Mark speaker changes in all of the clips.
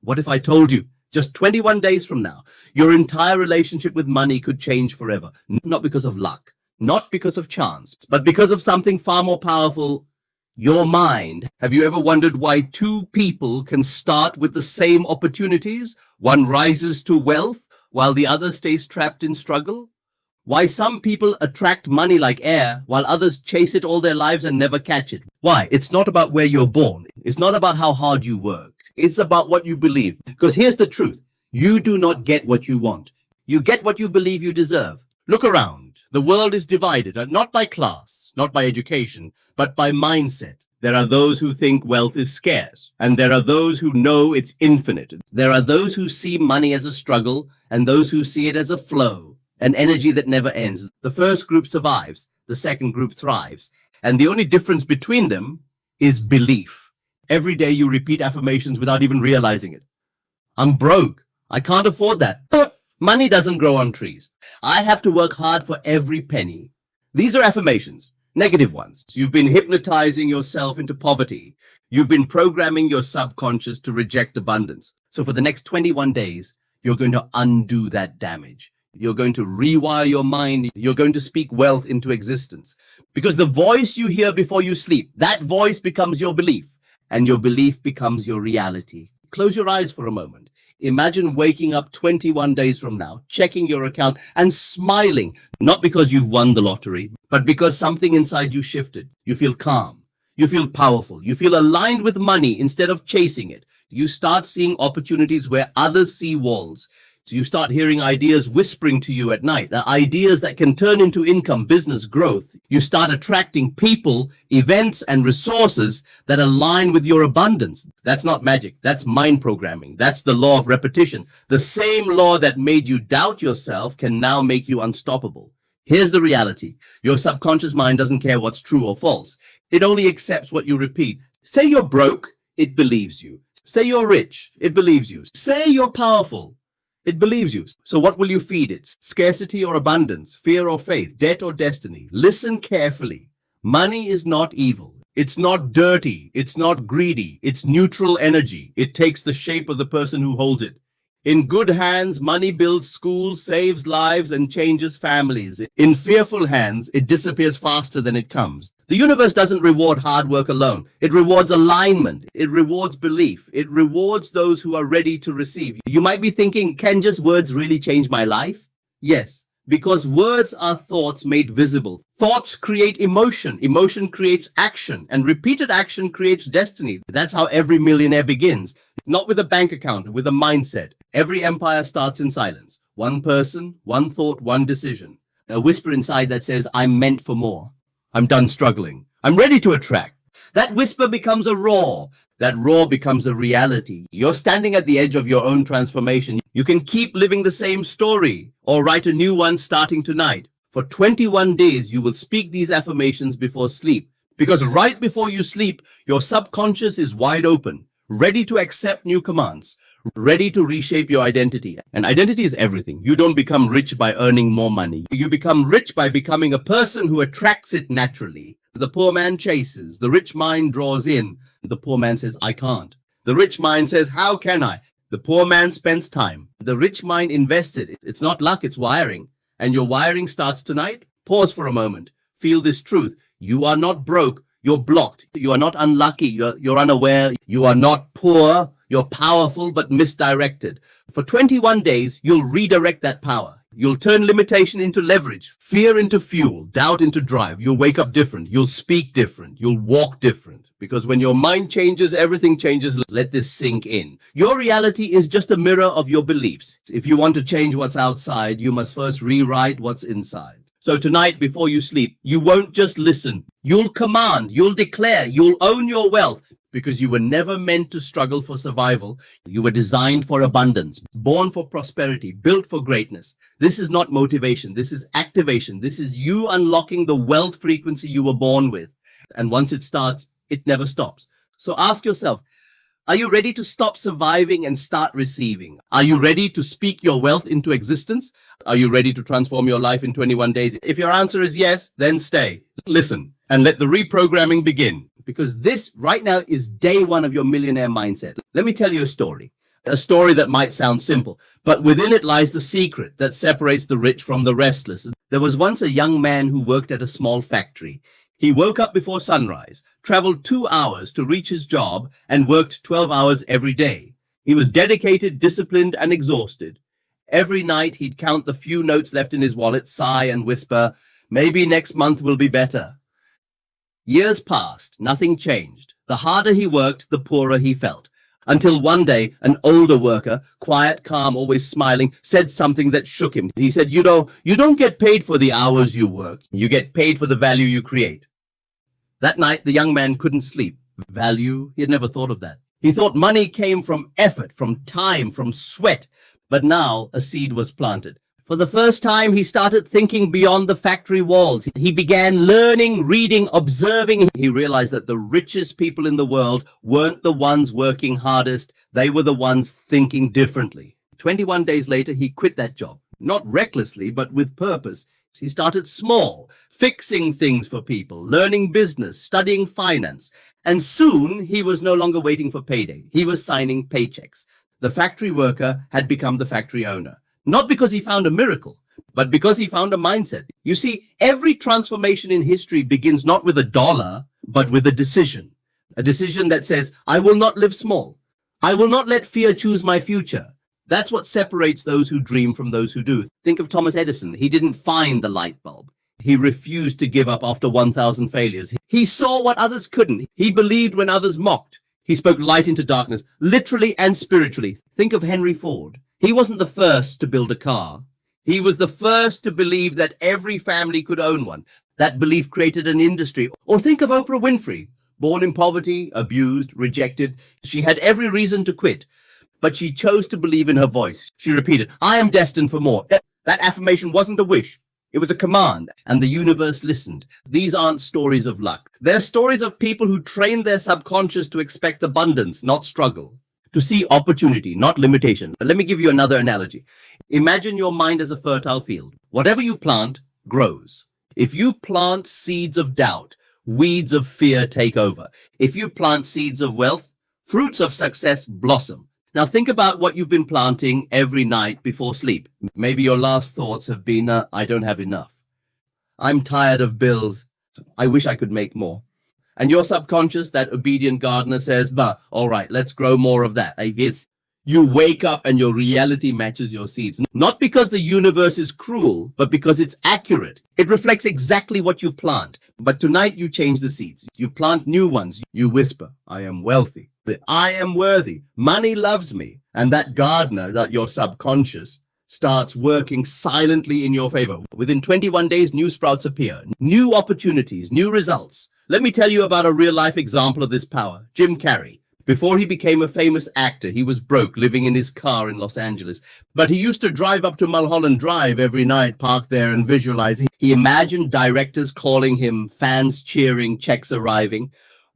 Speaker 1: What if I told you just 21 days from now, your entire relationship with money could change forever? Not because of luck, not because of chance, but because of something far more powerful, your mind. Have you ever wondered why two people can start with the same opportunities? One rises to wealth while the other stays trapped in struggle? Why some people attract money like air while others chase it all their lives and never catch it? Why? It's not about where you're born. It's not about how hard you work. It's about what you believe. Because here's the truth. You do not get what you want. You get what you believe you deserve. Look around. The world is divided, not by class, not by education, but by mindset. There are those who think wealth is scarce, and there are those who know it's infinite. There are those who see money as a struggle, and those who see it as a flow, an energy that never ends. The first group survives, the second group thrives, and the only difference between them is belief. Every day you repeat affirmations without even realizing it. I'm broke. I can't afford that. Money doesn't grow on trees. I have to work hard for every penny. These are affirmations, negative ones. You've been hypnotizing yourself into poverty. You've been programming your subconscious to reject abundance. So for the next 21 days, you're going to undo that damage. You're going to rewire your mind. You're going to speak wealth into existence. Because the voice you hear before you sleep, that voice becomes your belief. And your belief becomes your reality. Close your eyes for a moment. Imagine waking up 21 days from now, checking your account and smiling, not because you've won the lottery, but because something inside you shifted. You feel calm. You feel powerful. You feel aligned with money instead of chasing it. You start seeing opportunities where others see walls. So you start hearing ideas whispering to you at night, ideas that can turn into income, business, growth. You start attracting people, events, and resources that align with your abundance. That's not magic. That's mind programming. That's the law of repetition. The same law that made you doubt yourself can now make you unstoppable. Here's the reality. Your subconscious mind doesn't care what's true or false. It only accepts what you repeat. Say you're broke, it believes you. Say you're rich, it believes you. Say you're powerful. It believes you. So what will you feed it? Scarcity or abundance, fear or faith, debt or destiny? Listen carefully. Money is not evil. It's not dirty. It's not greedy. It's neutral energy. It takes the shape of the person who holds it. In good hands, money builds schools, saves lives, and changes families. In fearful hands, it disappears faster than it comes. The universe doesn't reward hard work alone. It rewards alignment. It rewards belief. It rewards those who are ready to receive. You might be thinking, can just words really change my life? Yes, because words are thoughts made visible. Thoughts create emotion. Emotion creates action, and repeated action creates destiny. That's how every millionaire begins. Not with a bank account, with a mindset. Every empire starts in silence. One person, one thought, one decision. A whisper inside that says, I'm meant for more. I'm done struggling. I'm ready to attract. That whisper becomes a roar. That roar becomes a reality. You're standing at the edge of your own transformation. You can keep living the same story or write a new one starting tonight. For 21 days, you will speak these affirmations before sleep. Because right before you sleep, your subconscious is wide open, ready to accept new commands, ready to reshape your identity. And identity is everything. You don't become rich by earning more money. You become rich by becoming a person who attracts it naturally. The poor man chases. The rich mind draws in. The poor man says, I can't. The rich mind says, how can I? The poor man spends time. The rich mind invested. It's not luck, it's wiring. And your wiring starts tonight. Pause for a moment. Feel this truth. You are not broke. You're blocked. You are not unlucky. You're unaware. You are not poor. You're powerful but misdirected. For 21 days, you'll redirect that power. You'll turn limitation into leverage, fear into fuel, doubt into drive. You'll wake up different. You'll speak different. You'll walk different. Because when your mind changes, everything changes. Let this sink in. Your reality is just a mirror of your beliefs. If you want to change what's outside, you must first rewrite what's inside. So tonight, before you sleep, you won't just listen. You'll command, you'll declare, you'll own your wealth. Because you were never meant to struggle for survival. You were designed for abundance, born for prosperity, built for greatness. This is not motivation. This is activation. This is you unlocking the wealth frequency you were born with. And once it starts, it never stops. So ask yourself, are you ready to stop surviving and start receiving? Are you ready to speak your wealth into existence? Are you ready to transform your life in 21 days? If your answer is yes, then stay, listen, and let the reprogramming begin. Because this right now is day one of your millionaire mindset. Let me tell you a story. A story that might sound simple, but within it lies the secret that separates the rich from the restless. There was once a young man who worked at a small factory. He woke up before sunrise, traveled 2 hours to reach his job, and worked 12 hours every day. He was dedicated, disciplined, and exhausted. Every night he'd count the few notes left in his wallet, sigh, and whisper, "Maybe next month will be better." Years passed, nothing changed. The harder he worked, the poorer he felt. Until one day, an older worker, quiet, calm, always smiling, said something that shook him. He said, you don't get paid for the hours you work. You get paid for the value you create. That night, the young man couldn't sleep. Value? He had never thought of that. He thought money came from effort, from time, from sweat. But now a seed was planted. For the first time, he started thinking beyond the factory walls. He began learning, reading, observing. He realized that the richest people in the world weren't the ones working hardest. They were the ones thinking differently. 21 days later, he quit that job. Not recklessly, but with purpose. He started small, fixing things for people, learning business, studying finance. And soon, he was no longer waiting for payday. He was signing paychecks. The factory worker had become the factory owner. Not because he found a miracle, but because he found a mindset. You see, every transformation in history begins not with a dollar, but with a decision. A decision that says, I will not live small. I will not let fear choose my future. That's what separates those who dream from those who do. Think of Thomas Edison. He didn't find the light bulb. He refused to give up after 1,000 failures. He saw what others couldn't. He believed when others mocked. He spoke light into darkness, literally and spiritually. Think of Henry Ford. He wasn't the first to build a car. He was the first to believe that every family could own one. That belief created an industry. Or think of Oprah Winfrey. Born in poverty, abused, rejected. She had every reason to quit, but she chose to believe in her voice. She repeated, I am destined for more. That affirmation wasn't a wish. It was a command, and the universe listened. These aren't stories of luck. They're stories of people who trained their subconscious to expect abundance, not struggle. To see opportunity, not limitation. Let me give you another analogy. Imagine your mind as a fertile field. Whatever you plant grows. If you plant seeds of doubt, weeds of fear take over. If you plant seeds of wealth, fruits of success blossom. Now think about what you've been planting every night before sleep. Maybe your last thoughts have been, I don't have enough. I'm tired of bills. I wish I could make more. And your subconscious, that obedient gardener, says, all right, let's grow more of that. You wake up and your reality matches your seeds. Not because the universe is cruel, but because it's accurate. It reflects exactly what you plant. But tonight you change the seeds. You plant new ones. You whisper, I am wealthy. I am worthy. Money loves me. And that gardener, that your subconscious, starts working silently in your favor. Within 21 days, new sprouts appear. New opportunities, new results. Let me tell you about a real-life example of this power. Jim Carrey. Before he became a famous actor, he was broke, living in his car in Los Angeles. But he used to drive up to Mulholland Drive every night, park there and visualize. He imagined directors calling him, fans cheering, checks arriving.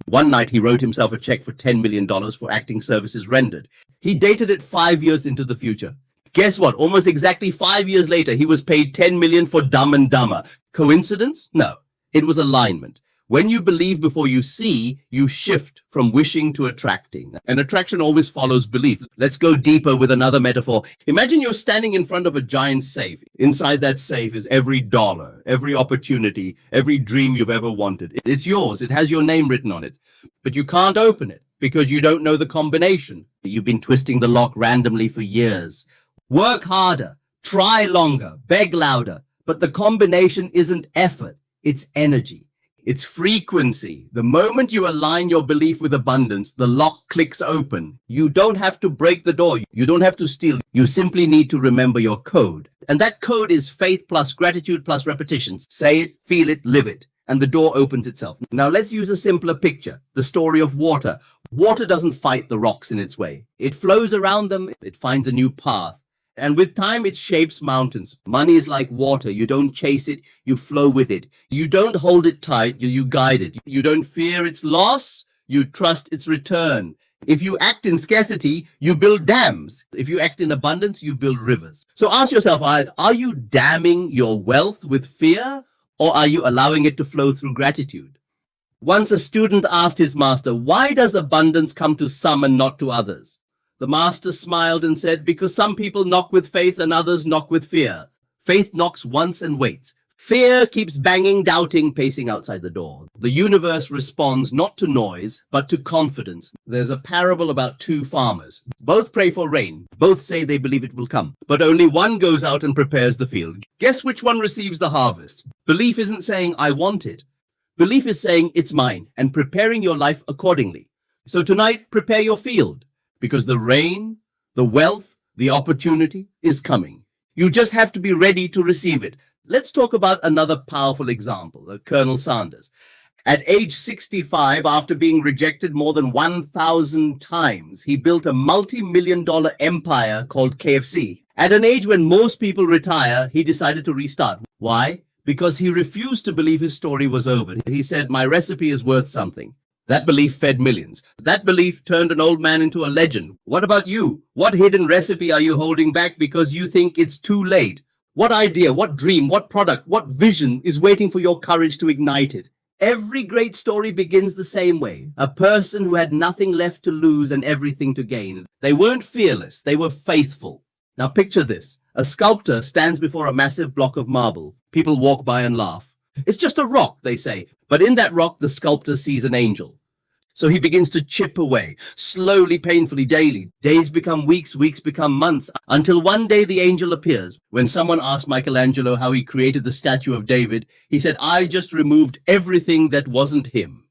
Speaker 1: One night, he wrote himself a check for $10 million for acting services rendered. He dated it 5 years into the future. Guess what? Almost exactly 5 years later, he was paid $10 million for Dumb and Dumber. Coincidence? No. It was alignment. When you believe before you see, you shift from wishing to attracting. And attraction always follows belief. Let's go deeper with another metaphor. Imagine you're standing in front of a giant safe. Inside that safe is every dollar, every opportunity, every dream you've ever wanted. It's yours. It has your name written on it. But you can't open it because you don't know the combination. You've been twisting the lock randomly for years. Work harder, try longer, beg louder. But the combination isn't effort. It's energy. It's frequency. The moment you align your belief with abundance, the lock clicks open. You don't have to break the door. You don't have to steal. You simply need to remember your code. And that code is faith plus gratitude plus repetitions. Say it, feel it, live it. And the door opens itself. Now let's use a simpler picture. The story of water. Water doesn't fight the rocks in its way. It flows around them. It finds a new path. And with time, it shapes mountains. Money is like water. You don't chase it, you flow with it. You don't hold it tight, you guide it. You don't fear its loss, you trust its return. If you act in scarcity, you build dams. If you act in abundance, you build rivers. So ask yourself, are you damming your wealth with fear, or are you allowing it to flow through gratitude? Once a student asked his master, why does abundance come to some and not to others? The master smiled and said, because some people knock with faith and others knock with fear. Faith knocks once and waits. Fear keeps banging, doubting, pacing outside the door. The universe responds not to noise, but to confidence. There's a parable about two farmers. Both pray for rain. Both say they believe it will come. But only one goes out and prepares the field. Guess which one receives the harvest? Belief isn't saying, I want it. Belief is saying, it's mine, and preparing your life accordingly. So tonight, prepare your field, because the rain, the wealth, the opportunity is coming. You just have to be ready to receive it. Let's talk about another powerful example, Colonel Sanders. At age 65, after being rejected more than 1,000 times, he built a multi-million-dollar empire called KFC. At an age when most people retire, he decided to restart. Why? Because he refused to believe his story was over. He said, my recipe is worth something. That belief fed millions. That belief turned an old man into a legend. What about you? What hidden recipe are you holding back because you think it's too late? What idea, what dream, what product, what vision is waiting for your courage to ignite it? Every great story begins the same way. A person who had nothing left to lose and everything to gain. They weren't fearless, they were faithful. Now picture this. A sculptor stands before a massive block of marble. People walk by and laugh. It's just a rock, they say. But in that rock, the sculptor sees an angel. So he begins to chip away, slowly, painfully, daily. Days become weeks, weeks become months, until one day the angel appears. When someone asked Michelangelo how he created the statue of David, he said, I just removed everything that wasn't him.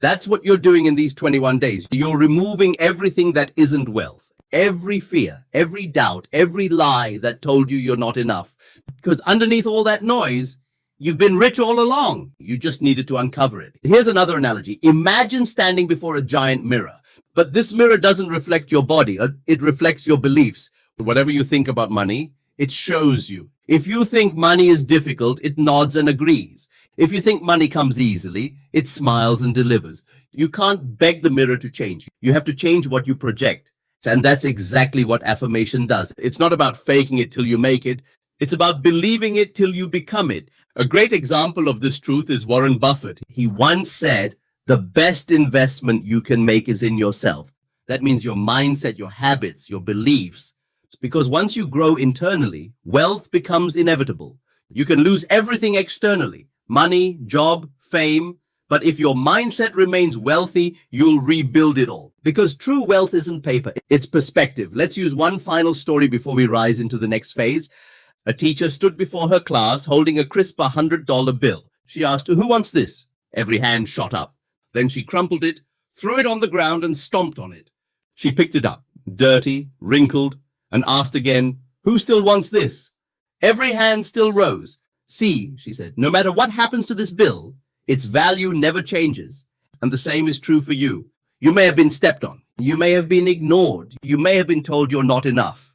Speaker 1: That's what you're doing in these 21 days. You're removing everything that isn't wealth. Every fear, every doubt, every lie that told you you're not enough. Because underneath all that noise, you've been rich all along. You just needed to uncover it. Here's another analogy. Imagine standing before a giant mirror, but this mirror doesn't reflect your body. It reflects your beliefs. Whatever you think about money, it shows you. If you think money is difficult, it nods and agrees. If you think money comes easily, it smiles and delivers. You can't beg the mirror to change. You have to change what you project. And that's exactly what affirmation does. It's not about faking it till you make it. It's about believing it till you become it. A great example of this truth is Warren Buffett. He once said, the best investment you can make is in yourself. That means your mindset, your habits, your beliefs. Because once you grow internally, wealth becomes inevitable. You can lose everything externally, money, job, fame. But if your mindset remains wealthy, you'll rebuild it all. Because true wealth isn't paper, it's perspective. Let's use one final story before we rise into the next phase. A teacher stood before her class holding a crisp $100 bill. She asked, who wants this? Every hand shot up. Then she crumpled it, threw it on the ground and stomped on it. She picked it up, dirty, wrinkled, and asked again, who still wants this? Every hand still rose. See, she said, no matter what happens to this bill, its value never changes. And the same is true for you. You may have been stepped on. You may have been ignored. You may have been told you're not enough.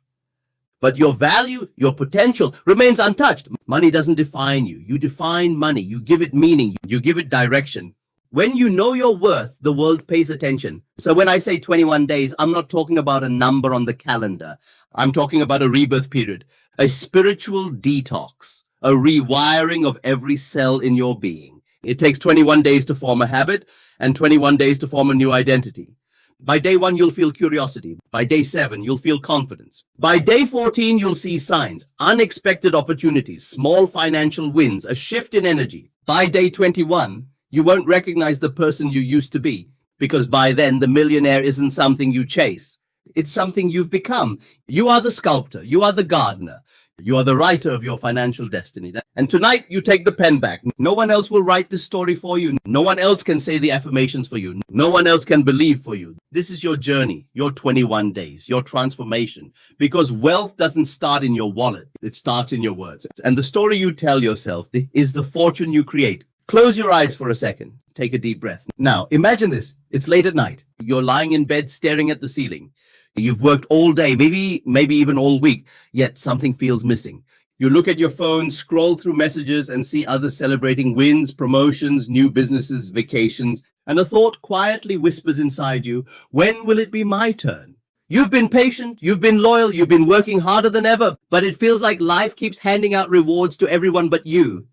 Speaker 1: But your value, your potential remains untouched. Money doesn't define you. You define money. You give it meaning. You give it direction. When you know your worth, the world pays attention. So when I say 21 days, I'm not talking about a number on the calendar. I'm talking about a rebirth period, a spiritual detox, a rewiring of every cell in your being. It takes 21 days to form a habit and 21 days to form a new identity. By day 1, you'll feel curiosity. By day 7, you'll feel confidence. By day 14, you'll see signs, unexpected opportunities, small financial wins, a shift in energy. By day 21, you won't recognize the person you used to be, because by then the millionaire isn't something you chase. It's something you've become. You are the sculptor. You are the gardener. You are the writer of your financial destiny. And tonight you take the pen back. No one else will write this story for you. No one else can say the affirmations for you. No one else can believe for you. This is your journey, your 21 days, your transformation. Because wealth doesn't start in your wallet. It starts in your words. And the story you tell yourself is the fortune you create. Close your eyes for a second. Take a deep breath. Now, imagine this. It's late at night. You're lying in bed staring at the ceiling. You've worked all day, maybe even all week, yet something feels missing. You look at your phone, scroll through messages and see others celebrating wins, promotions, new businesses, vacations, and a thought quietly whispers inside you, when will it be my turn? You've been patient, you've been loyal, you've been working harder than ever, but it feels like life keeps handing out rewards to everyone but you.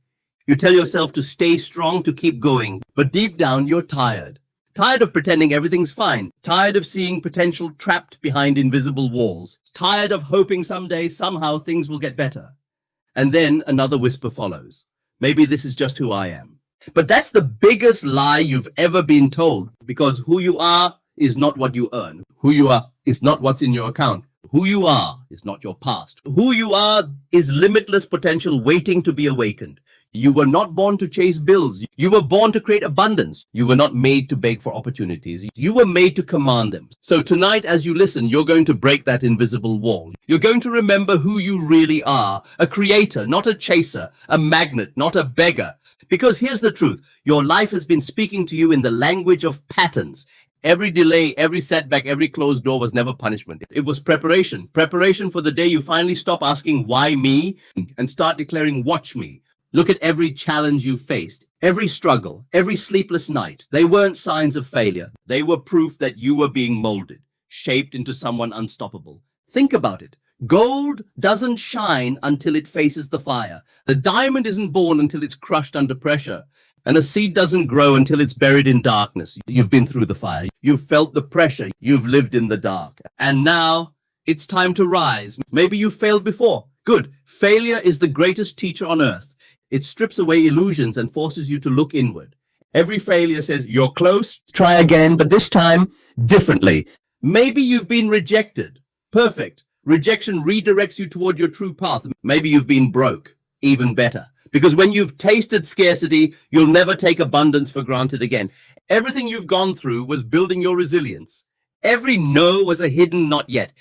Speaker 1: You tell yourself to stay strong, to keep going, but deep down you're tired. Tired of pretending everything's fine. Tired of seeing potential trapped behind invisible walls. Tired of hoping someday, somehow, things will get better. And then another whisper follows. Maybe this is just who I am. But that's the biggest lie you've ever been told, because who you are is not what you earn. Who you are is not what's in your account. Who you are is not your past. Who you are is limitless potential waiting to be awakened. You were not born to chase bills. You were born to create abundance. You were not made to beg for opportunities. You were made to command them. So tonight, as you listen, you're going to break that invisible wall. You're going to remember who you really are. A creator, not a chaser. A magnet, not a beggar. Because here's the truth. Your life has been speaking to you in the language of patterns. Every delay, every setback, every closed door was never punishment. It was preparation. Preparation for the day you finally stop asking, why me? And start declaring, watch me. Look at every challenge you faced, every struggle, every sleepless night. They weren't signs of failure. They were proof that you were being molded, shaped into someone unstoppable. Think about it. Gold doesn't shine until it faces the fire. The diamond isn't born until it's crushed under pressure. And a seed doesn't grow until it's buried in darkness. You've been through the fire. You've felt the pressure. You've lived in the dark. And now it's time to rise. Maybe you failed before. Good. Failure is the greatest teacher on earth. It strips away illusions and forces you to look inward. Every failure says, you're close, try again, but this time differently. Maybe you've been rejected. Perfect. Rejection redirects you toward your true path. Maybe you've been broke. Even better. Because when you've tasted scarcity, you'll never take abundance for granted again. Everything you've gone through was building your resilience. Every no was a hidden not yet.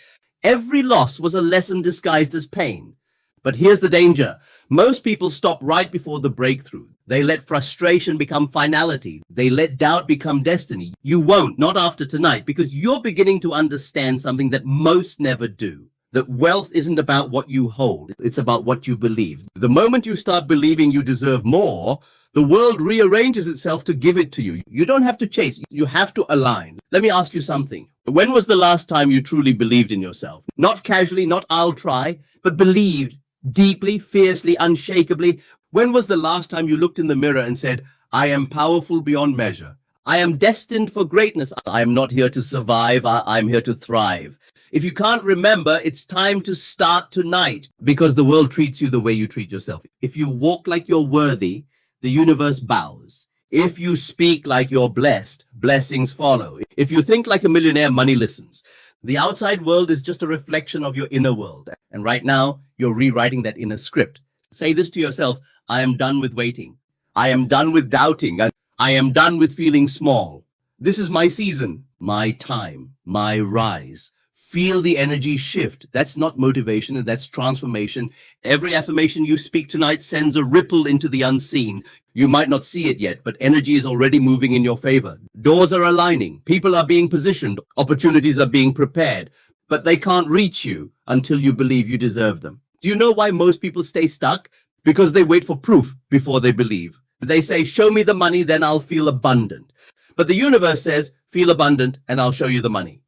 Speaker 1: Every loss was a lesson disguised as pain. But here's the danger. Most people stop right before the breakthrough. They let frustration become finality. They let doubt become destiny. You won't, not after tonight, because you're beginning to understand something that most never do. That wealth isn't about what you hold. It's about what you believe. The moment you start believing you deserve more, the world rearranges itself to give it to you. You don't have to chase. You have to align. Let me ask you something. When was the last time you truly believed in yourself? Not casually, not I'll try, but believed deeply, fiercely, unshakably. When was the last time you looked in the mirror and said, I am powerful beyond measure. I am destined for greatness. I am not here to survive. I'm here to thrive. If you can't remember, it's time to start tonight, because the world treats you the way you treat yourself. If you walk like you're worthy, the universe bows. If you speak like you're blessed, blessings follow. If you think like a millionaire, money listens. The outside world is just a reflection of your inner world. And right now, you're rewriting that inner script. Say this to yourself, I am done with waiting. I am done with doubting. I am done with feeling small. This is my season, my time, my rise. Feel the energy shift. That's not motivation, that's transformation. Every affirmation you speak tonight sends a ripple into the unseen. You might not see it yet, but energy is already moving in your favor. Doors are aligning. People are being positioned. Opportunities are being prepared. But they can't reach you until you believe you deserve them. Do you know why most people stay stuck? Because they wait for proof before they believe. They say, show me the money, then I'll feel abundant. But the universe says, feel abundant and I'll show you the money.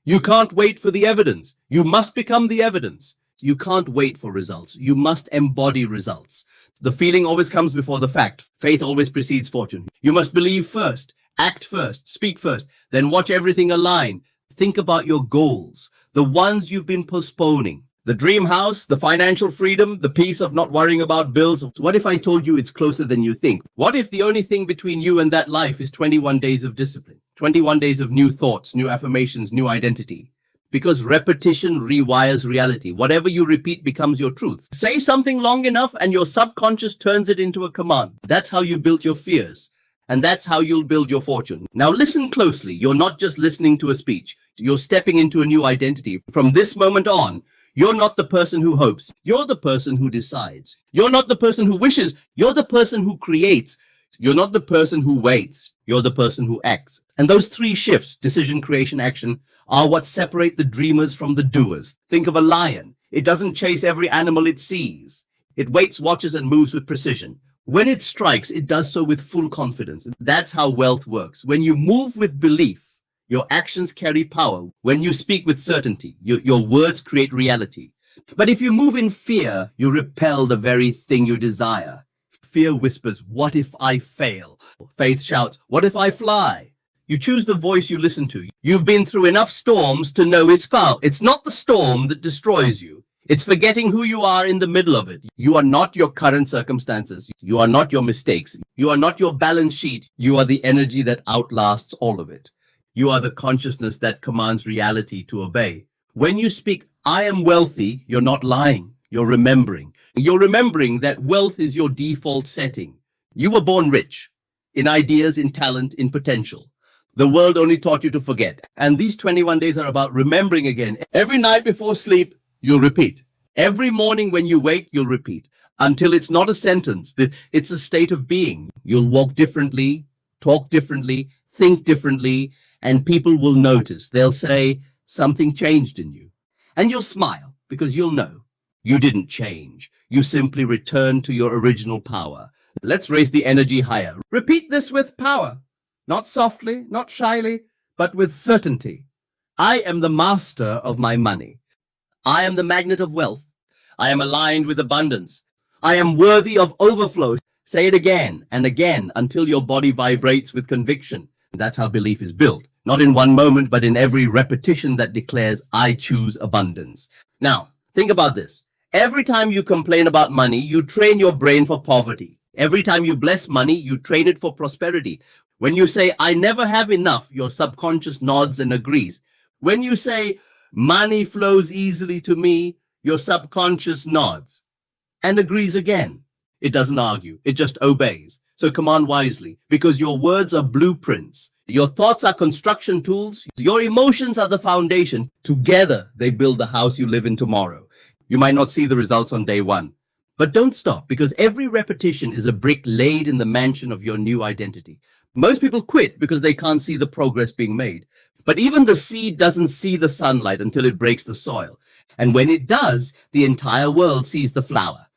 Speaker 1: You can't wait for the evidence. You must become the evidence. You can't wait for results. You must embody results. The feeling always comes before the fact. Faith always precedes fortune. You must believe first, act first, speak first, then watch everything align. Think about your goals, the ones you've been postponing. The dream house, the financial freedom, the peace of not worrying about bills. What if I told you it's closer than you think? What if the only thing between you and that life is 21 days of discipline? 21 days of new thoughts, new affirmations, new identity. Because repetition rewires reality. Whatever you repeat becomes your truth. Say something long enough and your subconscious turns it into a command. That's how you build your fears. And that's how you'll build your fortune. Now listen closely. You're not just listening to a speech. You're stepping into a new identity. From this moment on, you're not the person who hopes. You're the person who decides. You're not the person who wishes. You're the person who creates. You're not the person who waits. You're the person who acts. And those three shifts, decision, creation, action, are what separate the dreamers from the doers. Think of a lion. It doesn't chase every animal it sees. It waits, watches, and moves with precision. When it strikes, it does so with full confidence. That's how wealth works. When you move with belief, your actions carry power. When you speak with certainty, your words create reality. But if you move in fear, you repel the very thing you desire. Fear whispers, what if I fail? Faith shouts, what if I fly? You choose the voice you listen to. You've been through enough storms to know it's foul. It's not the storm that destroys you. It's forgetting who you are in the middle of it. You are not your current circumstances. You are not your mistakes. You are not your balance sheet. You are the energy that outlasts all of it. You are the consciousness that commands reality to obey. When you speak, I am wealthy, you're not lying. You're remembering. You're remembering that wealth is your default setting. You were born rich in ideas, in talent, in potential. The world only taught you to forget. And these 21 days are about remembering again. Every night before sleep, you'll repeat. Every morning when you wake, you'll repeat. Until it's not a sentence. It's a state of being. You'll walk differently, talk differently, think differently, and people will notice. They'll say, something changed in you. And you'll smile because you'll know you didn't change. You simply returned to your original power. Let's raise the energy higher. Repeat this with power. Not softly, not shyly, but with certainty. I am the master of my money. I am the magnet of wealth. I am aligned with abundance. I am worthy of overflow. Say it again and again until your body vibrates with conviction. That's how belief is built. Not in one moment, but in every repetition that declares, I choose abundance. Now, think about this. Every time you complain about money, you train your brain for poverty. Every time you bless money, you train it for prosperity. When you say, I never have enough, your subconscious nods and agrees. When you say, money flows easily to me, your subconscious nods and agrees again. It doesn't argue. It just obeys. So command wisely, because your words are blueprints. Your thoughts are construction tools. Your emotions are the foundation. Together, they build the house you live in tomorrow. You might not see the results on day one, but don't stop, because every repetition is a brick laid in the mansion of your new identity. Most people quit because they can't see the progress being made. But even the seed doesn't see the sunlight until it breaks the soil. And when it does, the entire world sees the flower.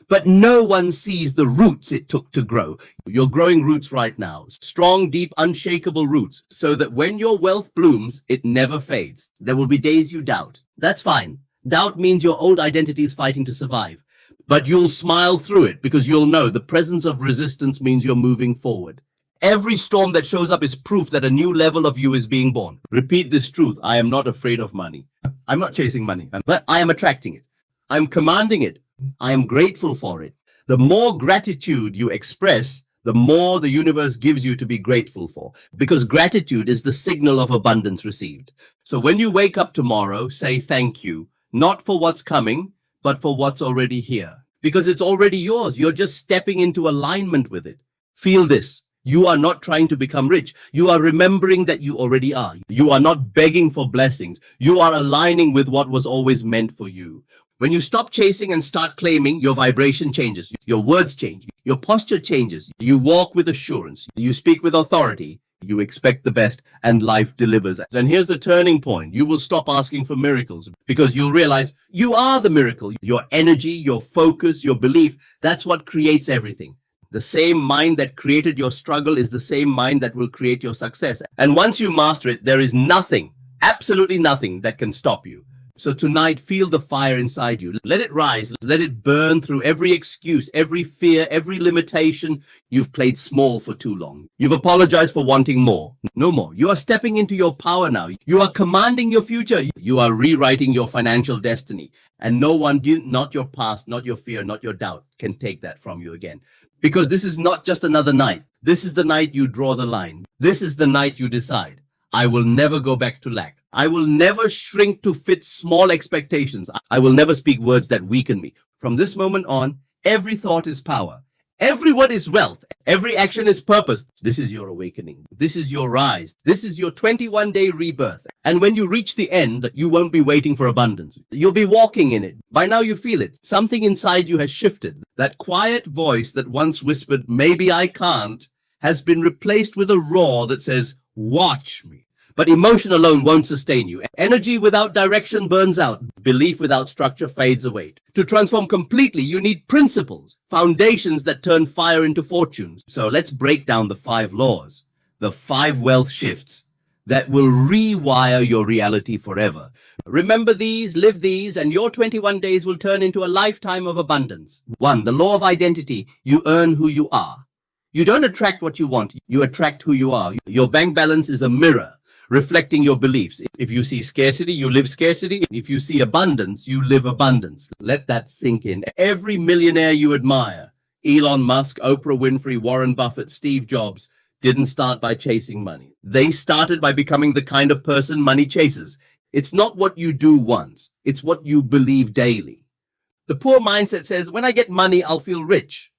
Speaker 1: But no one sees the roots it took to grow. You're growing roots right now. Strong, deep, unshakable roots. So that when your wealth blooms, it never fades. There will be days you doubt. That's fine. Doubt means your old identity is fighting to survive. But you'll smile through it because you'll know the presence of resistance means you're moving forward. Every storm that shows up is proof that a new level of you is being born. Repeat this truth. I am not afraid of money. I'm not chasing money, but I am attracting it. I'm commanding it. I am grateful for it. The more gratitude you express, the more the universe gives you to be grateful for, because gratitude is the signal of abundance received. So when you wake up tomorrow, say thank you, not for what's coming, but for what's already here, because it's already yours. You're just stepping into alignment with it. Feel this. You are not trying to become rich. You are remembering that you already are. You are not begging for blessings. You are aligning with what was always meant for you. When you stop chasing and start claiming, your vibration changes. Your words change. Your posture changes. You walk with assurance. You speak with authority. You expect the best, and life delivers. And here's the turning point. You will stop asking for miracles because you'll realize you are the miracle. Your energy, your focus, your belief, that's what creates everything. The same mind that created your struggle is the same mind that will create your success. And once you master it, there is nothing, absolutely nothing that can stop you. So tonight, feel the fire inside you. Let it rise. Let it burn through every excuse, every fear, every limitation. You've played small for too long. You've apologized for wanting more. No more. You are stepping into your power now. You are commanding your future. You are rewriting your financial destiny. And no one, not your past, not your fear, not your doubt, can take that from you again. Because this is not just another night. This is the night you draw the line. This is the night you decide. I will never go back to lack. I will never shrink to fit small expectations. I will never speak words that weaken me. From this moment on, every thought is power. Every word is wealth. Every action is purpose. This is your awakening. This is your rise. This is your 21-day rebirth. And when you reach the end, you won't be waiting for abundance. You'll be walking in it. By now you feel it. Something inside you has shifted. That quiet voice that once whispered, maybe I can't, has been replaced with a roar that says, watch me. But emotion alone won't sustain you. Energy without direction burns out. Belief without structure fades away. To transform completely, you need principles, foundations that turn fire into fortunes. So let's break down the 5 laws, the 5 wealth shifts that will rewire your reality forever. Remember these, live these, and your 21 days will turn into a lifetime of abundance. 1, the law of identity. You earn who you are. You don't attract what you want. You attract who you are. Your bank balance is a mirror reflecting your beliefs. If you see scarcity, you live scarcity. If you see abundance, you live abundance. Let that sink in. Every millionaire you admire, Elon Musk, Oprah Winfrey, Warren Buffett, Steve Jobs, didn't start by chasing money. They started by becoming the kind of person money chases. It's not what you do once. It's what you believe daily. The poor mindset says, when I get money, I'll feel rich.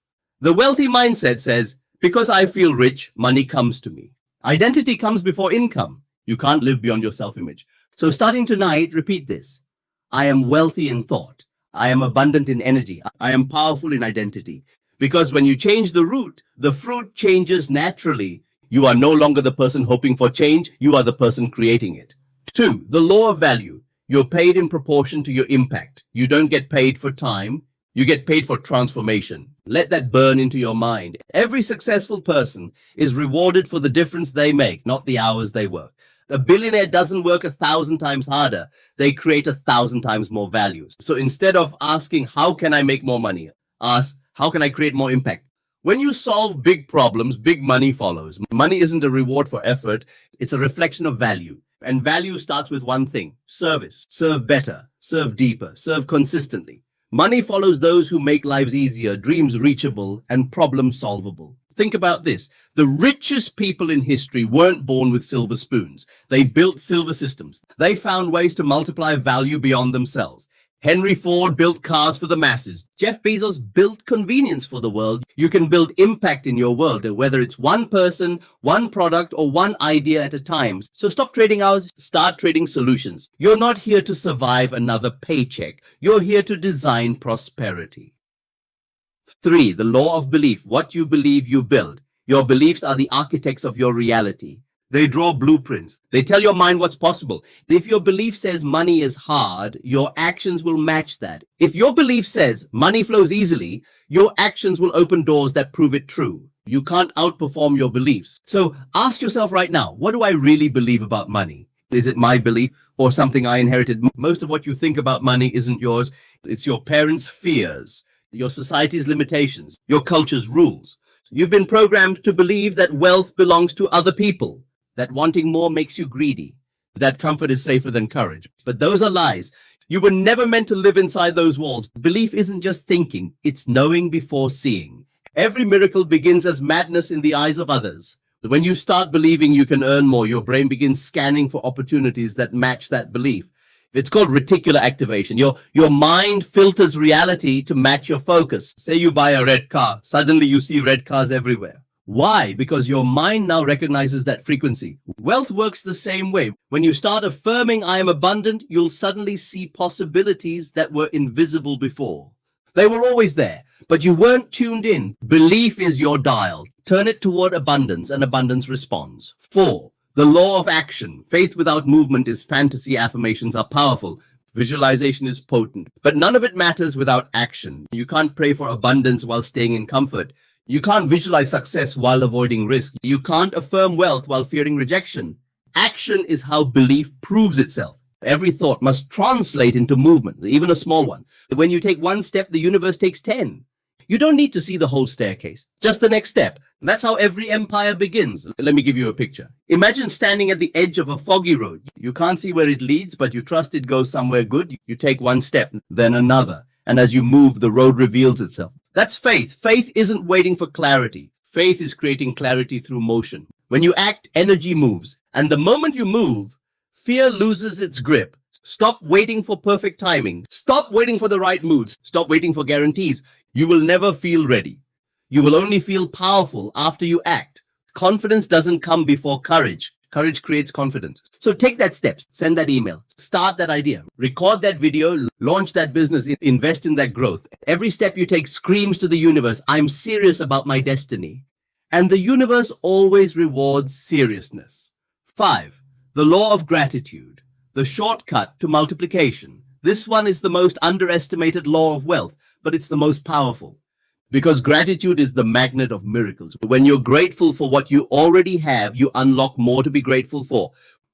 Speaker 1: The wealthy mindset says, because I feel rich, money comes to me. Identity comes before income. You can't live beyond your self-image. So starting tonight, repeat this. I am wealthy in thought. I am abundant in energy. I am powerful in identity. Because when you change the root, the fruit changes naturally. You are no longer the person hoping for change. You are the person creating it. 2, the law of value. You're paid in proportion to your impact. You don't get paid for time. You get paid for transformation. Let that burn into your mind. Every successful person is rewarded for the difference they make, not the hours they work. A billionaire doesn't work 1,000 times harder. They create 1,000 times more value. So instead of asking, how can I make more money? Ask, how can I create more impact? When you solve big problems, big money follows. Money isn't a reward for effort. It's a reflection of value. And value starts with one thing: service. Serve better, serve deeper, serve consistently. Money follows those who make lives easier, dreams reachable, and problems solvable. Think about this. The richest people in history weren't born with silver spoons. They built silver systems. They found ways to multiply value beyond themselves. Henry Ford built cars for the masses. Jeff Bezos built convenience for the world. You can build impact in your world, whether it's one person, one product, or one idea at a time. So stop trading hours, start trading solutions. You're not here to survive another paycheck. You're here to design prosperity. 3, the law of belief. What you believe, you build. Your beliefs are the architects of your reality. They draw blueprints. They tell your mind what's possible. If your belief says money is hard, your actions will match that. If your belief says money flows easily, your actions will open doors that prove it true. You can't outperform your beliefs. So ask yourself right now, what do I really believe about money? Is it my belief or something I inherited? Most of what you think about money isn't yours. It's your parents' fears, your society's limitations, your culture's rules. You've been programmed to believe that wealth belongs to other people, that wanting more makes you greedy, that comfort is safer than courage. But those are lies. You were never meant to live inside those walls. Belief isn't just thinking, it's knowing before seeing. Every miracle begins as madness in the eyes of others. When you start believing you can earn more, your brain begins scanning for opportunities that match that belief. It's called reticular activation. Your mind filters reality to match your focus. Say you buy a red car, suddenly you see red cars everywhere. Why? Because your mind now recognizes that frequency. Wealth works the same way. When you start affirming I am abundant, you'll suddenly see possibilities that were invisible before. They were always there, but you weren't tuned in. Belief is your dial. Turn it toward abundance, and abundance responds. 4, the law of action. Faith without movement is fantasy. Affirmations are powerful. Visualization is potent, but none of it matters without action. You can't pray for abundance while staying in comfort. You can't visualize success while avoiding risk. You can't affirm wealth while fearing rejection. Action is how belief proves itself. Every thought must translate into movement, even a small one. When you take one step, the universe takes 10. You don't need to see the whole staircase, just the next step. That's how every empire begins. Let me give you a picture. Imagine standing at the edge of a foggy road. You can't see where it leads, but you trust it goes somewhere good. You take one step, then another. And as you move, the road reveals itself. That's faith. Faith isn't waiting for clarity. Faith is creating clarity through motion. When you act, energy moves. And the moment you move, fear loses its grip. Stop waiting for perfect timing. Stop waiting for the right moods. Stop waiting for guarantees. You will never feel ready. You will only feel powerful after you act. Confidence doesn't come before courage. Courage creates confidence. So take that step, send that email, start that idea, record that video, launch that business, invest in that growth. Every step you take screams to the universe, I'm serious about my destiny. And the universe always rewards seriousness. 5, the law of gratitude, the shortcut to multiplication. This one is the most underestimated law of wealth, but it's the most powerful. Because gratitude is the magnet of miracles. When you're grateful for what you already have, you unlock more to be grateful for.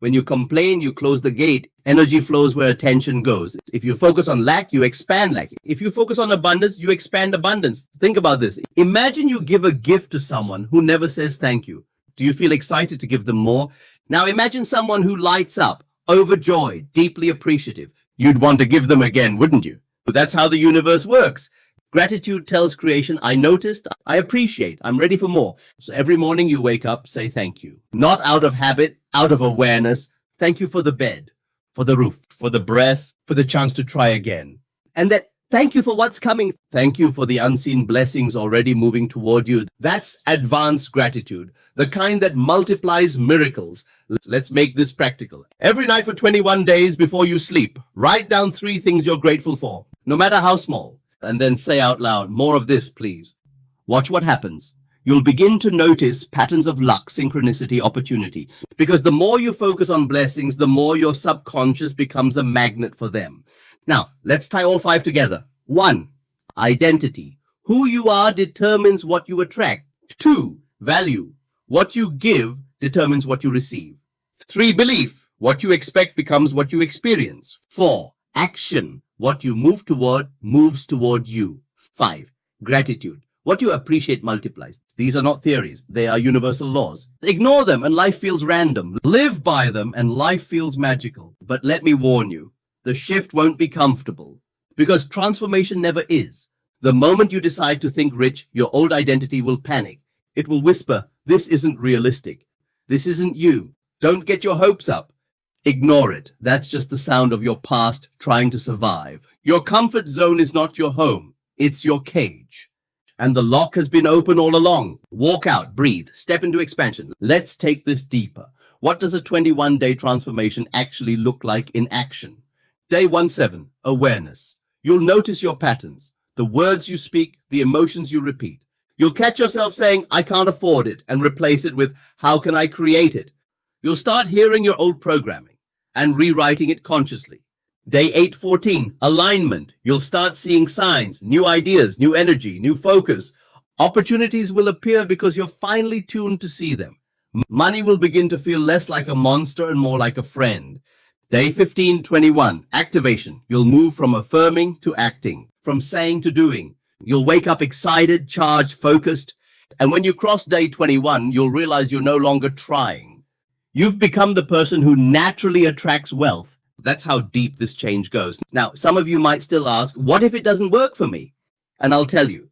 Speaker 1: When you complain, you close the gate. Energy flows where attention goes. If you focus on lack, you expand lack. If you focus on abundance, you expand abundance. Think about this. Imagine you give a gift to someone who never says thank you. Do you feel excited to give them more? Now imagine someone who lights up, overjoyed, deeply appreciative. You'd want to give them again, wouldn't you? But that's how the universe works. Gratitude tells creation, I noticed, I appreciate, I'm ready for more. So every morning you wake up, say thank you. Not out of habit, out of awareness. Thank you for the bed, for the roof, for the breath, for the chance to try again. And that thank you for what's coming. Thank you for the unseen blessings already moving toward you. That's advanced gratitude, the kind that multiplies miracles. Let's make this practical. Every night for 21 days before you sleep, write down 3 things you're grateful for, no matter how small. And then say out loud, more of this, please. Watch what happens. You'll begin to notice patterns of luck, synchronicity, opportunity. Because the more you focus on blessings, the more your subconscious becomes a magnet for them. Now, let's tie all 5 together. 1, identity. Who you are determines what you attract. 2, value. What you give determines what you receive. 3, belief. What you expect becomes what you experience. 4, action. What you move toward moves toward you. 5, gratitude. What you appreciate multiplies. These are not theories. They are universal laws. Ignore them and life feels random. Live by them and life feels magical. But let me warn you, the shift won't be comfortable because transformation never is. The moment you decide to think rich, your old identity will panic. It will whisper, this isn't realistic. This isn't you. Don't get your hopes up. Ignore it. That's just the sound of your past trying to survive. Your comfort zone is not your home. It's your cage. And the lock has been open all along. Walk out, breathe, step into expansion. Let's take this deeper. What does a 21-day transformation actually look like in action? Day 17, awareness. You'll notice your patterns, the words you speak, the emotions you repeat. You'll catch yourself saying, I can't afford it, and replace it with, how can I create it? You'll start hearing your old programming and rewriting it consciously. Day 8-14, alignment. You'll start seeing signs, new ideas, new energy, new focus. Opportunities will appear because you're finally tuned to see them. Money will begin to feel less like a monster and more like a friend. Day 15-21, activation. You'll move from affirming to acting, from saying to doing. You'll wake up excited, charged, focused. And when you cross day 21, you'll realize you're no longer trying. You've become the person who naturally attracts wealth. That's how deep this change goes. Now, some of you might still ask, what if it doesn't work for me? And I'll tell you,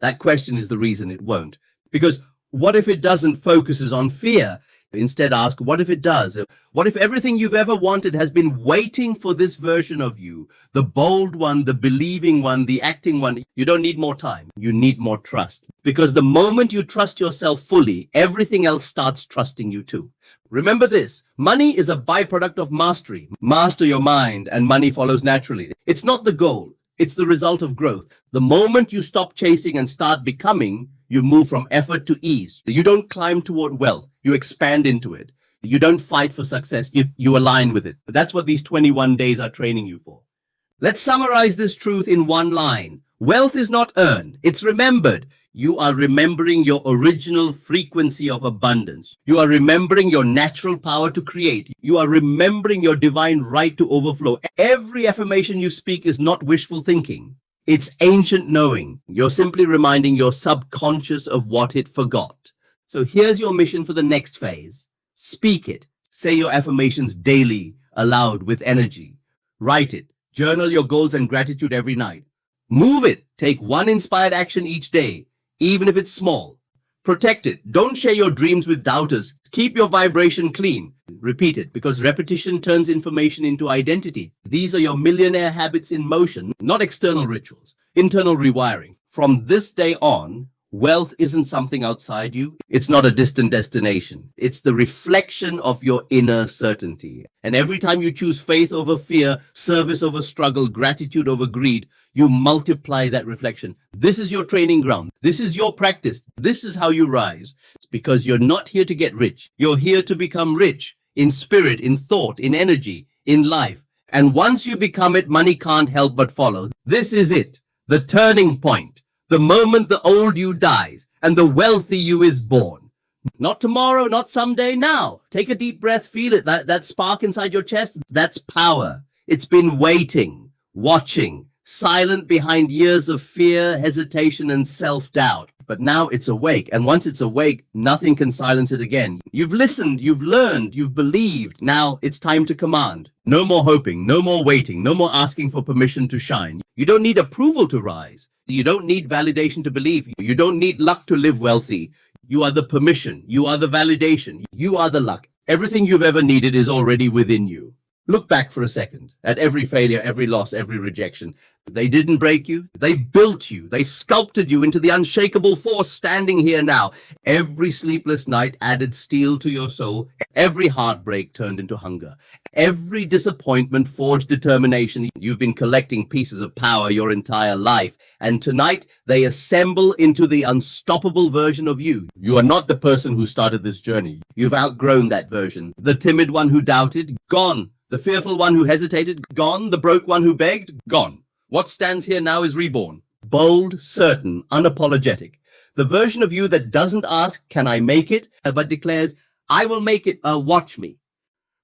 Speaker 1: that question is the reason it won't. Because what if it doesn't focuses on fear? Instead, ask, what if it does? What if everything you've ever wanted has been waiting for this version of you? The bold one, the believing one, the acting one. You don't need more time. You need more trust. Because the moment you trust yourself fully, everything else starts trusting you too. Remember this, money is a byproduct of mastery. Master your mind and money follows naturally. It's not the goal. It's the result of growth. The moment you stop chasing and start becoming, you move from effort to ease. You don't climb toward wealth. You expand into it. You don't fight for success. You align with it. That's what these 21 days are training you for. Let's summarize this truth in one line. Wealth is not earned. It's remembered. You are remembering your original frequency of abundance. You are remembering your natural power to create. You are remembering your divine right to overflow. Every affirmation you speak is not wishful thinking. It's ancient knowing. You're simply reminding your subconscious of what it forgot. So here's your mission for the next phase. Speak it. Say your affirmations daily, aloud, with energy. Write it. Journal your goals and gratitude every night. Move it. Take one inspired action each day, even if it's small. Protect it. Don't share your dreams with doubters. Keep your vibration clean. Repeat it, because repetition turns information into identity. These are your millionaire habits in motion, not external rituals. Internal rewiring. From this day on, wealth isn't something outside you. It's not a distant destination. It's the reflection of your inner certainty. And every time you choose faith over fear, service over struggle, gratitude over greed, you multiply that reflection. This is your training ground. This is your practice. This is how you rise. Because you're not here to get rich. You're here to become rich in spirit, in thought, in energy, in life. And once you become it, money can't help but follow. This is it. The turning point. The moment the old you dies and the wealthy you is born. Not tomorrow, not someday, now. Take a deep breath, feel it, that spark inside your chest. That's power. It's been waiting, watching, silent behind years of fear, hesitation, and self-doubt. But now it's awake, and once it's awake, nothing can silence it again. You've listened, you've learned, you've believed. Now it's time to command. No more hoping, no more waiting, no more asking for permission to shine. You don't need approval to rise. You don't need validation to believe. You don't need luck to live wealthy. You are the permission. You are the validation. You are the luck. Everything you've ever needed is already within you. Look back for a second at every failure, every loss, every rejection. They didn't break you. They built you. They sculpted you into the unshakable force standing here now. Every sleepless night added steel to your soul. Every heartbreak turned into hunger. Every disappointment forged determination. You've been collecting pieces of power your entire life. And tonight they assemble into the unstoppable version of you. You are not the person who started this journey. You've outgrown that version. The timid one who doubted, gone. The fearful one who hesitated, gone. The broke one who begged, gone. What stands here now is reborn. Bold, certain, unapologetic. The version of you that doesn't ask, can I make it? But declares, I will make it, watch me.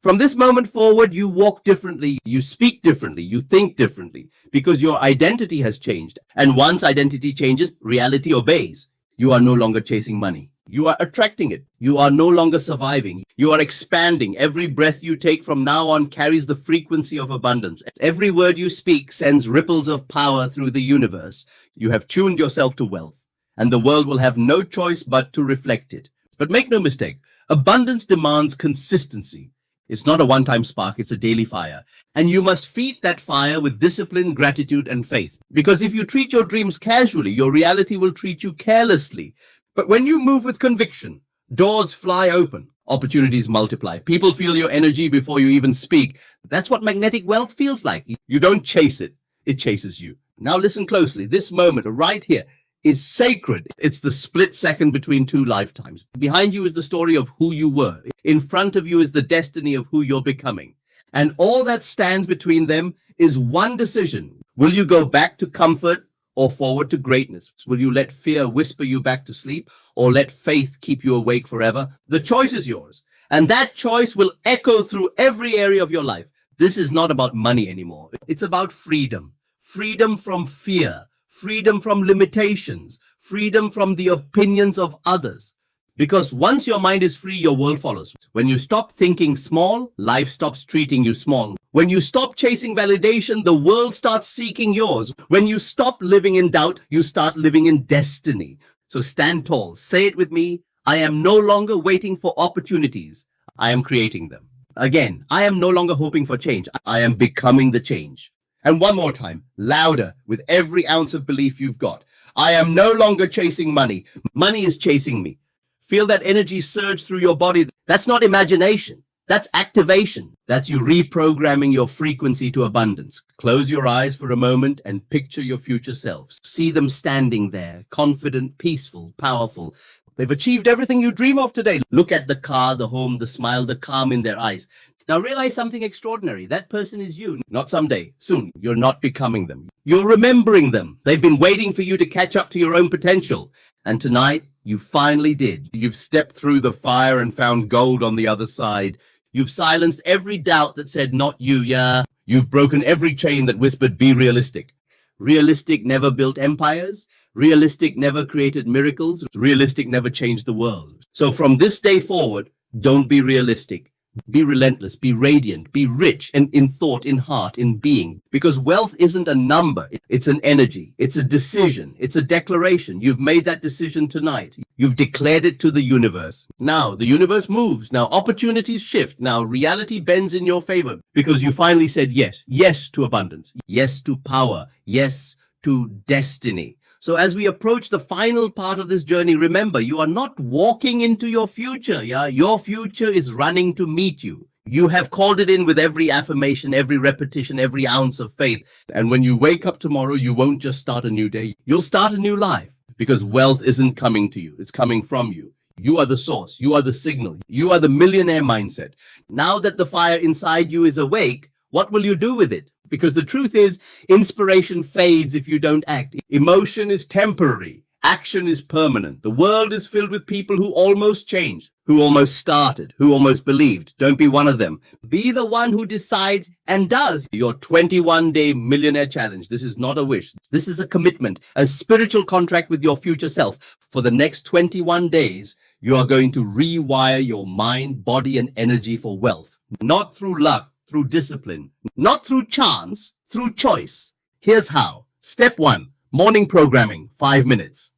Speaker 1: From this moment forward, you walk differently, you speak differently, you think differently, because your identity has changed. And once identity changes, reality obeys. You are no longer chasing money. You are attracting it. You are no longer surviving. You are expanding. Every breath you take from now on carries the frequency of abundance. Every word you speak sends ripples of power through the universe. You have tuned yourself to wealth, and the world will have no choice but to reflect it. But make no mistake, abundance demands consistency. It's not a one-time spark, it's a daily fire. And you must feed that fire with discipline, gratitude, and faith. Because if you treat your dreams casually, your reality will treat you carelessly. But when you move with conviction, doors fly open, opportunities multiply. People feel your energy before you even speak. That's what magnetic wealth feels like. You don't chase it, it chases you. Now listen closely. This moment right here is sacred. It's the split second between two lifetimes. Behind you is the story of who you were. In front of you is the destiny of who you're becoming. And all that stands between them is one decision. Will you go back to comfort or forward to greatness? Will you let fear whisper you back to sleep, or let faith keep you awake forever? The choice is yours, and that choice will echo through every area of your life. This is not about money anymore. It's about freedom. Freedom from fear, freedom from limitations, freedom from the opinions of others. Because once your mind is free, your world follows. When you stop thinking small, life stops treating you small. When you stop chasing validation, the world starts seeking yours. When you stop living in doubt, you start living in destiny. So stand tall. Say it with me. I am no longer waiting for opportunities. I am creating them. Again, I am no longer hoping for change. I am becoming the change. And one more time, louder, with every ounce of belief you've got. I am no longer chasing money. Money is chasing me. Feel that energy surge through your body. That's not imagination. That's activation. That's you reprogramming your frequency to abundance. Close your eyes for a moment and picture your future selves. See them standing there, confident, peaceful, powerful. They've achieved everything you dream of today. Look at the car, the home, the smile, the calm in their eyes. Now realize something extraordinary. That person is you. Not someday, soon. You're not becoming them. You're remembering them. They've been waiting for you to catch up to your own potential. And tonight, you finally did. You've stepped through the fire and found gold on the other side. You've silenced every doubt that said, not you, yeah. You've broken every chain that whispered, be realistic. Realistic never built empires. Realistic never created miracles. Realistic never changed the world. So from this day forward, don't be realistic. Be relentless, be radiant, be rich, and in thought, in heart, in being. Because wealth isn't a number. It's an energy. It's a decision. It's a declaration. You've made that decision tonight. You've declared it to the universe. Now the universe moves. Now opportunities shift. Now reality bends in your favor because you finally said yes. Yes to abundance. Yes to power. Yes to destiny. So as we approach the final part of this journey, remember, you are not walking into your future. Yeah, your future is running to meet you. You have called it in with every affirmation, every repetition, every ounce of faith. And when you wake up tomorrow, you won't just start a new day. You'll start a new life because wealth isn't coming to you. It's coming from you. You are the source. You are the signal. You are the millionaire mindset. Now that the fire inside you is awake, what will you do with it? Because the truth is, inspiration fades if you don't act. Emotion is temporary. Action is permanent. The world is filled with people who almost changed, who almost started, who almost believed. Don't be one of them. Be the one who decides and does. Your 21-day millionaire challenge. This is not a wish. This is a commitment, a spiritual contract with your future self. For the next 21 days, you are going to rewire your mind, body, and energy for wealth. Not through luck, through discipline. Not through chance, through choice. Here's how. Step 1. Morning programming, 5 minutes.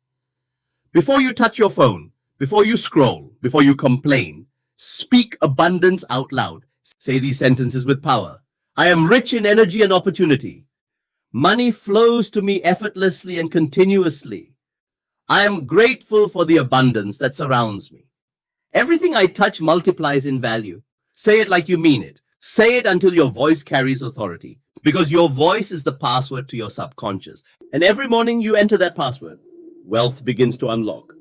Speaker 1: Before you touch your phone, before you scroll, before you complain, speak abundance out loud. Say these sentences with power. I am rich in energy and opportunity. Money flows to me effortlessly and continuously. I am grateful for the abundance that surrounds me. Everything I touch multiplies in value. Say it like you mean it. Say it until your voice carries authority. Because your voice is the password to your subconscious. And every morning you enter that password, wealth begins to unlock.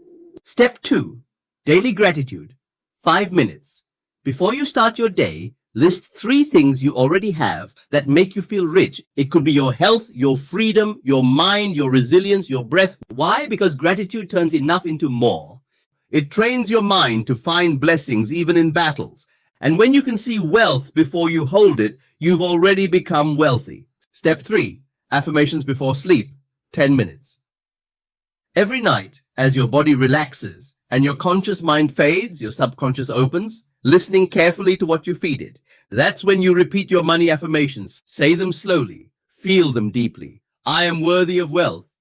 Speaker 1: Step 2, daily gratitude, 5 minutes. Before you start your day, list 3 things you already have that make you feel rich. It could be your health, your freedom, your mind, your resilience, your breath. Why? Because gratitude turns enough into more. It trains your mind to find blessings even in battles. And when you can see wealth before you hold it, you've already become wealthy. Step 3, affirmations before sleep, 10 minutes. Every night, as your body relaxes and your conscious mind fades, your subconscious opens, listening carefully to what you feed it. That's when you repeat your money affirmations. Say them slowly. Feel them deeply. I am worthy of wealth.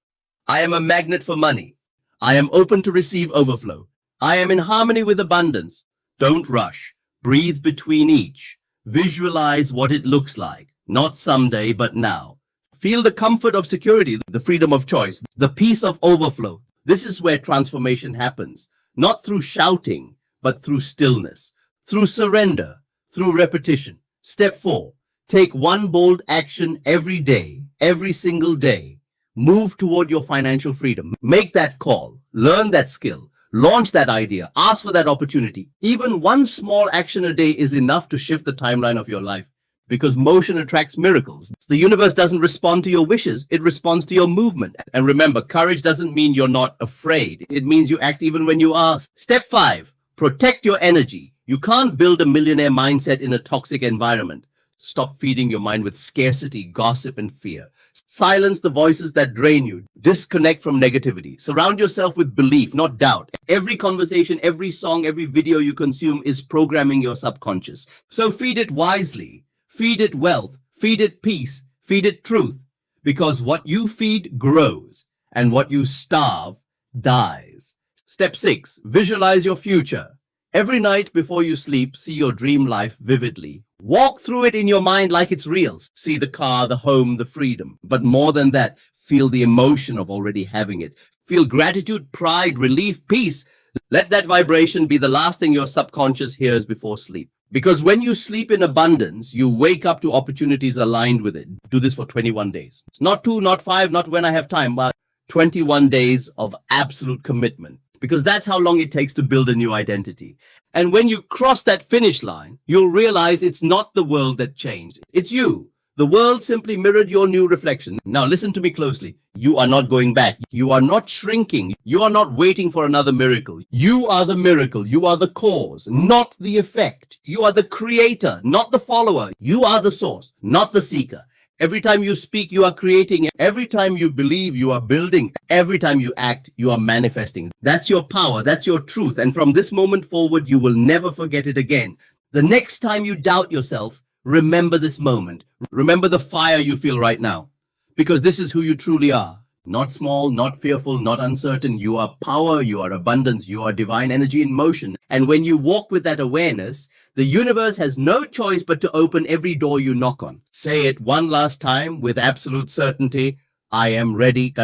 Speaker 1: I am a magnet for money. I am open to receive overflow. I am in harmony with abundance. Don't rush. Breathe between each. Visualize what it looks like. Not someday, but now. Feel the comfort of security, the freedom of choice, the peace of overflow. This is where transformation happens. Not through shouting, but through stillness, through surrender, through repetition. Step 4. Take one bold action every day, every single day. Move toward your financial freedom. Make that call. Learn that skill. Launch that idea. Ask for that opportunity. Even one small action a day is enough to shift the timeline of your life. Because motion attracts miracles. The universe doesn't respond to your wishes. It responds to your movement. And remember, courage doesn't mean you're not afraid. It means you act even when you are. Step 5. Protect your energy. You can't build a millionaire mindset in a toxic environment. Stop feeding your mind with scarcity, gossip, and fear. Silence the voices that drain you. Disconnect from negativity. Surround yourself with belief, not doubt. Every conversation, every song, every video you consume is programming your subconscious. So feed it wisely. Feed it wealth. Feed it peace. Feed it truth. Because what you feed grows, and what you starve dies. Step 6. Visualize your future. Every night before you sleep, see your dream life vividly. Walk through it in your mind like it's real. See the car, the home, the freedom. But more than that, feel the emotion of already having it. Feel gratitude, pride, relief, peace. Let that vibration be the last thing your subconscious hears before sleep. Because when you sleep in abundance, you wake up to opportunities aligned with it. Do this for 21 days. Not 2, not 5, not when I have time, but 21 days of absolute commitment. Because that's how long it takes to build a new identity. And when you cross that finish line, you'll realize it's not the world that changed. It's you. The world simply mirrored your new reflection. Now listen to me closely. You are not going back. You are not shrinking. You are not waiting for another miracle. You are the miracle. You are the cause, not the effect. You are the creator, not the follower. You are the source, not the seeker. Every time you speak, you are creating. Every time you believe, you are building. Every time you act, you are manifesting. That's your power. That's your truth. And from this moment forward, you will never forget it again. The next time you doubt yourself, remember this moment. Remember the fire you feel right now. Because this is who you truly are. Not small, not fearful, not uncertain. You are power, you are abundance, you are divine energy in motion. And when you walk with that awareness, the universe has no choice but to open every door you knock on. Say it one last time with absolute certainty. I am ready.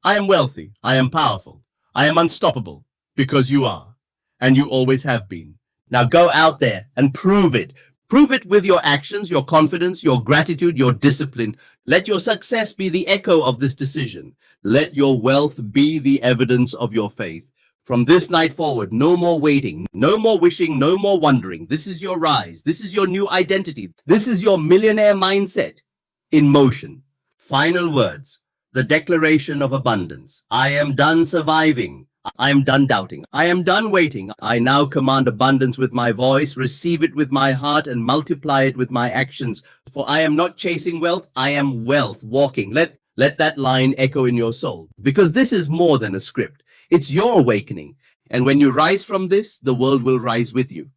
Speaker 1: I am wealthy. I am powerful. I am unstoppable. Because you are. And you always have been. Now go out there and prove it. Prove it with your actions, your confidence, your gratitude, your discipline. Let your success be the echo of this decision. Let your wealth be the evidence of your faith. From this night forward, no more waiting, no more wishing, no more wondering. This is your rise. This is your new identity. This is your millionaire mindset in motion. Final words. the declaration of abundance. I am done surviving. I am done doubting. I am done waiting. I now command abundance with my voice, receive it with my heart, and multiply it with my actions. For I am not chasing wealth, I am wealth walking. Let that line echo in your soul, because this is more than a script. It's your awakening. And when you rise from this, the world will rise with you.